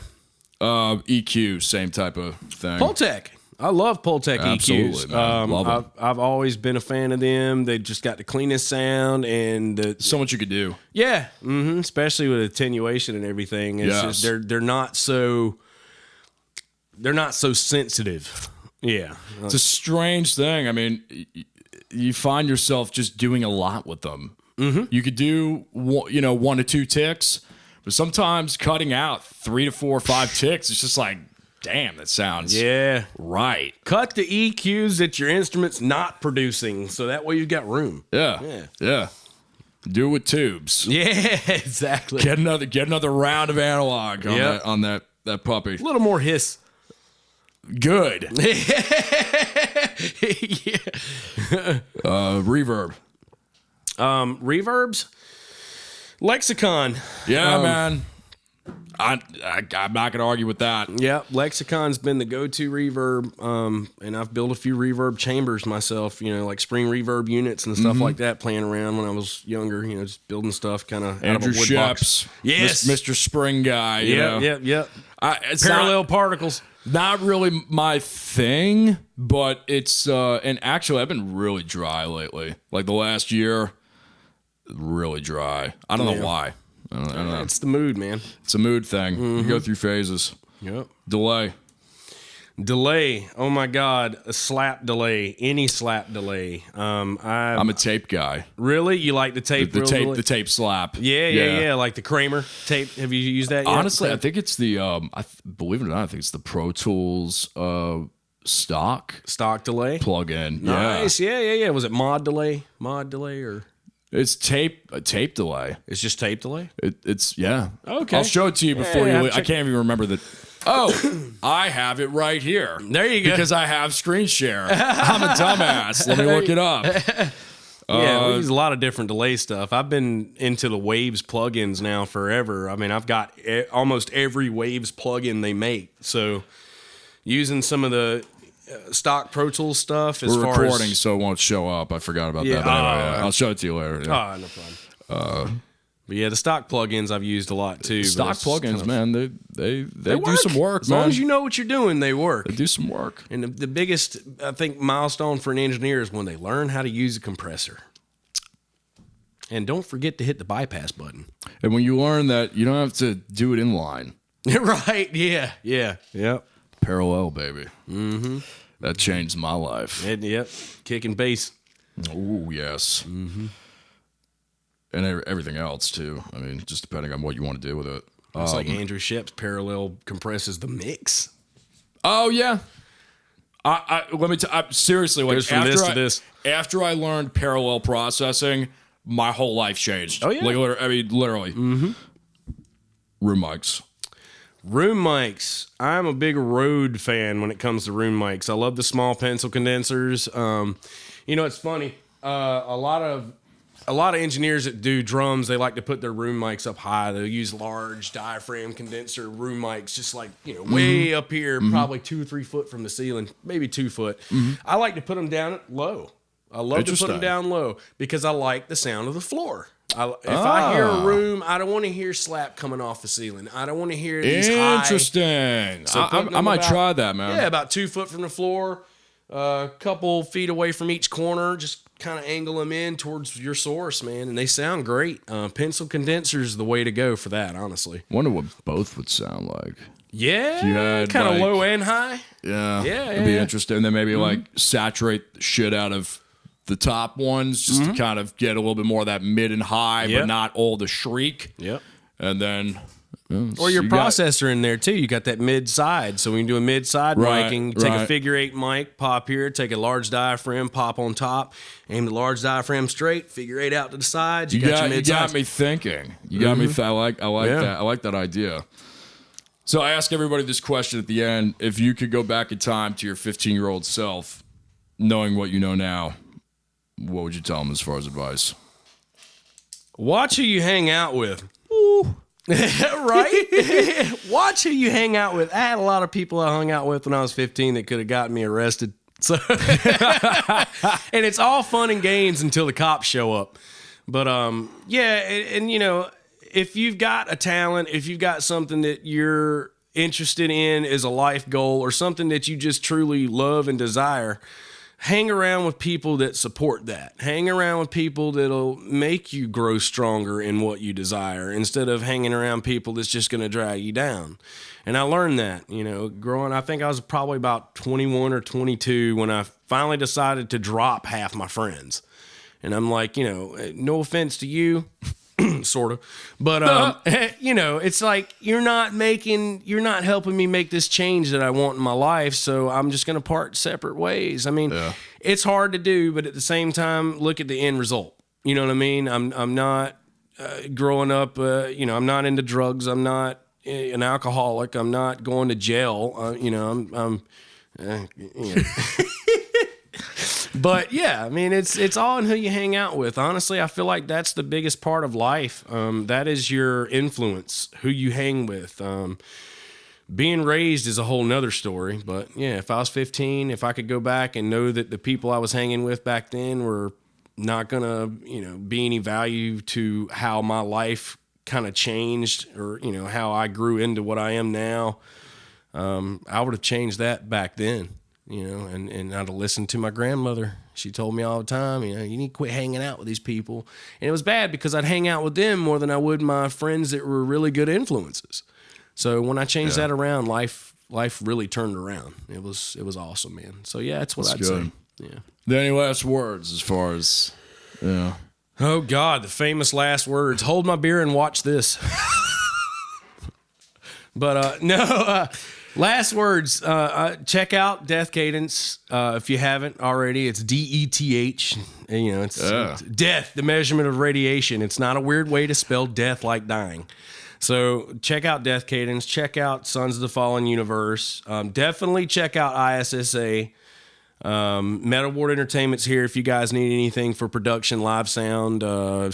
EQ, same type of thing. Pultec. I love Pultec Absolutely, EQs. man. Love 'em. I've always been a fan of them. They just got the cleanest sound, and So much you could do. yeah, especially with attenuation and everything. It's Yes. just they're not so sensitive. Yeah, It's a strange thing. I mean, you find yourself just doing a lot with them. Mm-hmm. You could do 1 to 2 ticks, but sometimes cutting out 3 to 4 or 5 ticks, it's just like, damn, that sounds right. Cut the EQs that your instrument's not producing, so that way you got room. Yeah. Do it with tubes. Yeah, exactly. Get another round of analog on that puppy. A little more hiss. Good. Yeah. Reverb. Reverbs. Lexicon. Yeah, man. I'm not gonna argue with that. Yeah, Lexicon's been the go-to reverb, and I've built a few reverb chambers myself. Like spring reverb units and stuff like that. Playing around when I was younger, just building stuff kind of out of a Andrew wood Sheps, box. Yes, Mr. Spring guy. Yep. It's Parallel particles. not really my thing, but it's and actually I've been really dry lately. Like the last year, really dry. I don't know why. I don't know. It's the mood, man. It's a mood thing. You go through phases. Yep. Delay. Oh my God, a slap delay, any slap delay. I'm a tape guy. Really, you like the tape? The tape slap. Yeah, like the Kramer tape. Have you used that yet? Honestly, I think it's the believe it or not, I think it's the Pro Tools stock delay plug-in. Nice. Yeah. Was it mod delay or? It's a tape delay. It's just tape delay. It's yeah. Okay. I'll show it to you before Yeah, you leave. I can't even remember the. Oh, I have it right here. There you go. Because I have screen share. I'm a dumbass. Let me look it up. Yeah, we use a lot of different delay stuff. I've been into the Waves plugins now forever. I mean, I've got almost every Waves plugin they make. So using some of the stock Pro Tools stuff as We're far recording, as... so it won't show up. I forgot about that. But anyway, I'll show it to you later. Yeah. Oh, no problem. But yeah, the stock plugins I've used a lot too. Stock plugins, man, they do some work. As long as you know what you're doing, they work. They do some work. And the biggest, I think, milestone for an engineer is when they learn how to use a compressor. And don't forget to hit the bypass button. And when you learn that you don't have to do it in line. Right, yeah. Yep. Parallel, baby. Mm-hmm. That changed my life. Yep, kick and bass. Oh, yes. Mm-hmm. And everything else, too. I mean, just depending on what you want to do with it. It's like Andrew Shep's parallel compresses the mix. Oh, yeah. Let me seriously, like, from this to this. After I learned parallel processing, my whole life changed. Oh, yeah? Like, literally. Mm-hmm. Room mics. Room mics. I'm a big Rode fan when it comes to room mics. I love the small pencil condensers. It's funny. A lot of engineers that do drums, they like to put their room mics up high. They'll use large diaphragm condenser room mics, just like, way up here, probably 2 or 3 foot from the ceiling, maybe 2 foot. Mm-hmm. I like to put them down low. I love to put them down low because I like the sound of the floor. If I hear a room, I don't want to hear slap coming off the ceiling. I don't want to hear these Interesting. So I might try that, man. Yeah, about 2 foot from the floor, a couple feet away from each corner, just kind of angle them in towards your source, man, and they sound great. Pencil condenser is the way to go for that, honestly. Wonder what both would sound like. Yeah, kind of low and high. Yeah, it'd be interesting. And then maybe like saturate the shit out of the top ones just to kind of get a little bit more of that mid and high, but not all the shriek. Yep. And then... or your processor in there too. You got that mid side. So when you do a mid side miking, take a figure 8 mic, pop here, take a large diaphragm, pop on top, aim the large diaphragm straight, figure 8 out to the sides. You got your mid sides. You got me thinking. You got me. I like that. I like that idea. So I ask everybody this question at the end: if you could go back in time to your 15-year-old self, knowing what you know now, what would you tell them as far as advice? Watch who you hang out with. Ooh. Right? Watch who you hang out with. I had a lot of people I hung out with when I was 15 that could have gotten me arrested. So, and it's all fun and games until the cops show up. But if you've got a talent, if you've got something that you're interested in as a life goal or something that you just truly love and desire, hang around with people that support that. Hang around with people that'll make you grow stronger in what you desire instead of hanging around people that's just going to drag you down. And I learned that, growing, I think I was probably about 21 or 22 when I finally decided to drop half my friends. And I'm like, no offense to you, sort of, but it's like you're not helping me make this change that I want in my life, so I'm just going to part separate ways. I mean, It's hard to do, but at the same time, look at the end result. You know what I mean? I'm not growing up. I'm not into drugs. I'm not an alcoholic. I'm not going to jail. But yeah, I mean, it's all in who you hang out with. Honestly, I feel like that's the biggest part of life. That is your influence, who you hang with. Being raised is a whole nother story. But yeah, if I was 15, if I could go back and know that the people I was hanging with back then were not gonna, be any value to how my life kind of changed or, how I grew into what I am now, I would have changed that back then. And I'd listen to my grandmother. She told me all the time, you need to quit hanging out with these people. And it was bad because I'd hang out with them more than I would my friends that were really good influences. So when I changed that around, life really turned around. It was awesome, man. So yeah, that's what I'd say. Yeah. Any last words as far as, Oh God, the famous last words. Hold my beer and watch this. But last words, check out Death Cadence if you haven't already. It's DETH. It's death, the measurement of radiation. It's not a weird way to spell death like dying. So check out Death Cadence. Check out Sons of the Fallen Universe. Definitely check out ISSA. Metal Ward Entertainment's here if you guys need anything for production, live sound,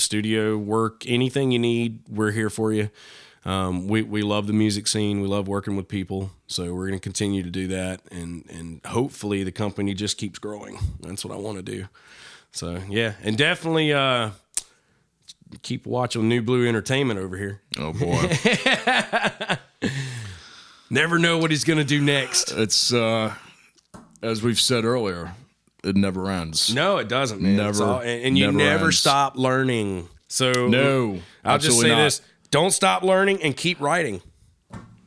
studio work, anything you need, we're here for you. We love the music scene. We love working with people. So we're going to continue to do that. And hopefully the company just keeps growing. That's what I want to do. So, yeah. And definitely keep watching New Blue Entertainment over here. Oh boy. Never know what he's going to do next. It's as we've said earlier, it never ends. No, it doesn't, man. And you never ends. stop learning. So No, I'll just say absolutely not. this. Don't stop learning and keep writing.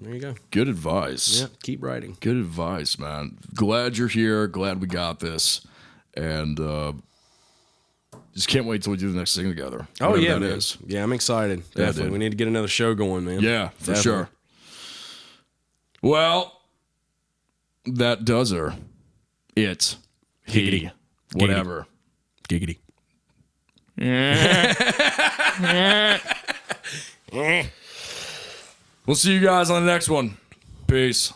There you go. Good advice. Yeah, keep writing. Good advice, man. Glad you're here. Glad we got this. And just can't wait till we do the next thing together. Oh, Whatever yeah, that man. is. Yeah, I'm excited. Yeah, Definitely. dude. We need to get another show going, man. Yeah, for Definitely. sure. Well, that does her. It. He. Giggity. Whatever. Giggity. We'll see you guys on the next one. Peace.